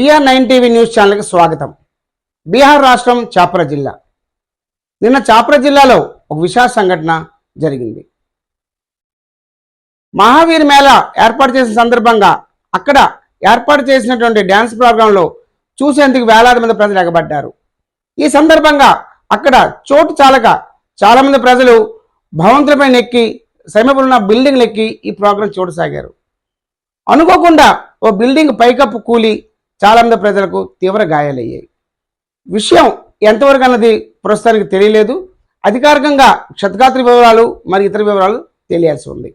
BR9 TV news ఛానల్కి స్వాగతం. బీహార్ రాష్ట్రం చాప్రా జిల్లా. నిన్న చాప్రా జిల్లాలో ఒక విషాద సంఘటన జరిగింది. మహావీర్ మేళా ఏర్పాటు చేసిన సందర్భంగా అక్కడ ఏర్పాటు చేసినటువంటి డ్యాన్స్ ప్రోగ్రాంలో చూసేందుకు వేలాది మంది ప్రజలు ఎగబడ్డారు. ఈ సందర్భంగా అక్కడ చోటు చాలక చాలా మంది ప్రజలు భవంతులపై ఎక్కి సమీపంలో ఉన్న బిల్డింగ్లు ఎక్కి ఈ ప్రోగ్రాం చూడసాగారు. అనుకోకుండా ఓ బిల్డింగ్ పైకప్పు కూలి చాలా మంది ప్రజలకు తీవ్ర గాయాలయ్యాయి. విషయం ఎంతవరకు అన్నది ప్రస్తుతానికి తెలియలేదు. అధికారికంగా క్షతగాత్ర వివరాలు మరి ఇతర వివరాలు తెలియాల్సి ఉంది.